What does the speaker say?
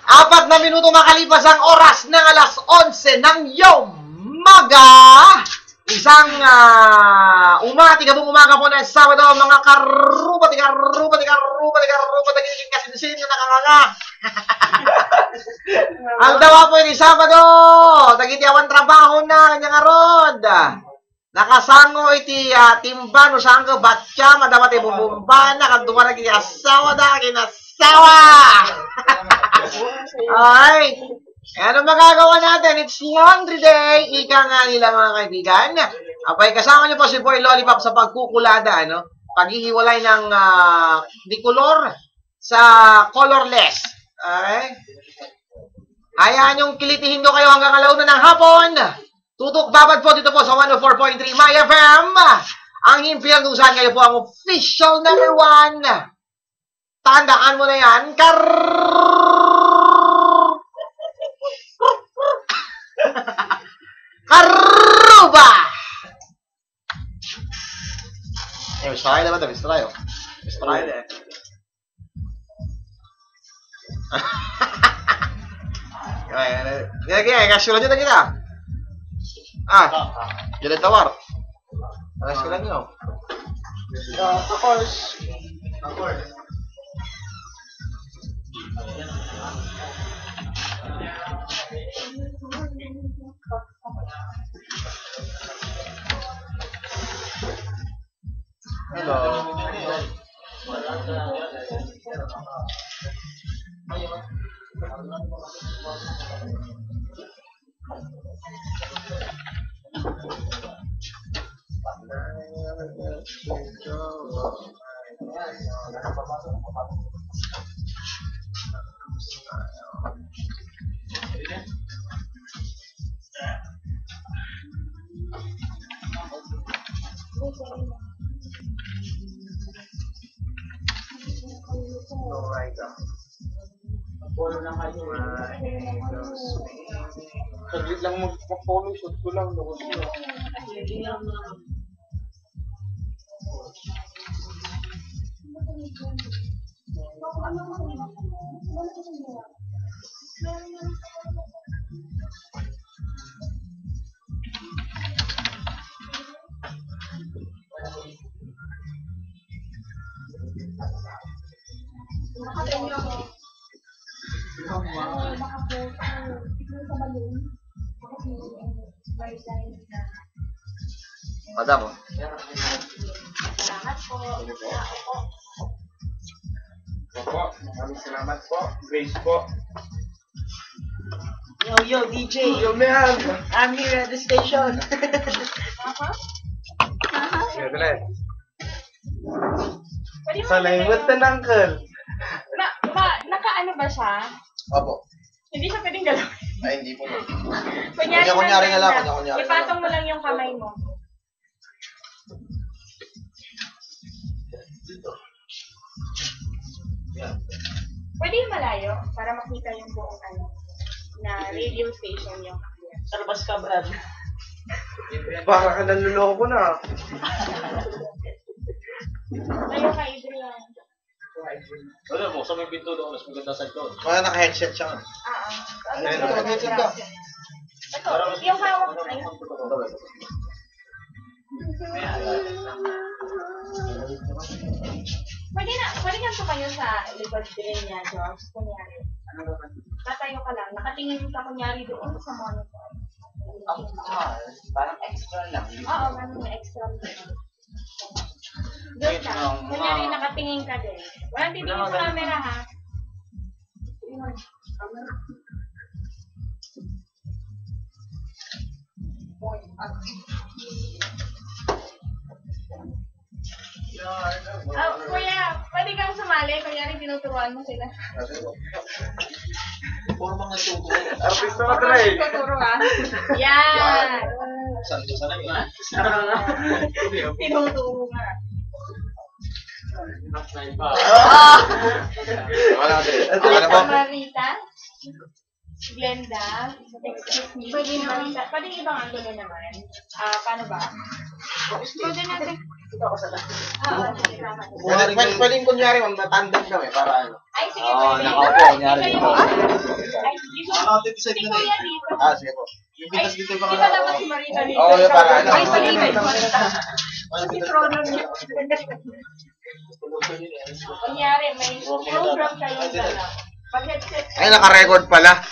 4 minuto makalipas ang oras ng alas 11 ng umaga. Isang umaga po ng Sabado, mga karupati kasinsin na nakakanga. Ang dawa po yung Sabado, tagitiawan trabaho na kanyang arod. Nakasango iti timba no sangga batya madapat ibubumba na kaduma na asawa da kinasawa. Alright. Ano magagawa natin? It's laundry day. Ika nga nila mga kaibigan. Apay kasama niyo po si Boy Lollipop sa pagkukulada, ano? Paghihiwalay ng dikolor sa colorless. Okay? Hayaan yung kilitihin ko kayo hanggang alauna ng hapon. Tutok babad po dito po sa 104.3 My FM. Ang impyerno kung saan kayo po ang official number 1. Tandaan mo na yan. Karuba! Eh, miss tayo naman ito. Miss tayo. Miss tayo eh. Kaya, kasyulan nyo na kita. Jadi tawar. Alas ka lang yun. Of course. Hello. Saglit lang mag-follow, shoot ko lang. Ada po. Salamat po. Opo, maraming salamat po. Grace po. Yo, DJ. Yo, man. I'm here at the station. Sige, dali. Salamat na, uncle. Naka-ano ba siya? Opo. Hindi siya pwedeng galawin. Ay, hindi po. Kunyari nga lang. Kunyari. Ipatong mo lang yung kamay mo. Pwede yung malayo para makita yung buong na radio station yung Sarabas ka, Brad. Baka ka nanluloko na. Tayo ka, Adrian. Alam mo, sa may pinto doon, mas maganda sa ito. Wala naka-headset siya. Naka-headset ka. Ito, yung hawak mo. Pwede ganito kayo sa likod din niya, George. Kunyari. Tatayo ka lang. Nakatingin ka kunyari doon sa monitor. Parang extra lang. Oo, ganun may extra din. Doon ka. Kunyari nakatingin ka din. Walang titingin sa camera, ha? Kuya, pwede kang sumali. Kunyari tinuturuan mo sila. Puro mga tubo. Artista ka, Dre. Tuturo, ha? Yan! Sana yun. Tinuturo nga. Wala, Dre. Okay, Marita? Glenda, excuse me. Pwede naman. Pwede ibang angulo naman. Paano ba? Pwede natin. Sige, tama. Pwedeng kunyari, ma'am, natandem kami para ano. Ay, sige, Oo, pwede. nakaupo, kunyari dito. Ay, si Kuya dito. Sige po. Ay, di ba dapat si Marita dito? Oo, yung para ano. Ay, sige, si Frodo niya. Kunyari, may program kayong dalaw. Pag headset. Ay, naka-record pala.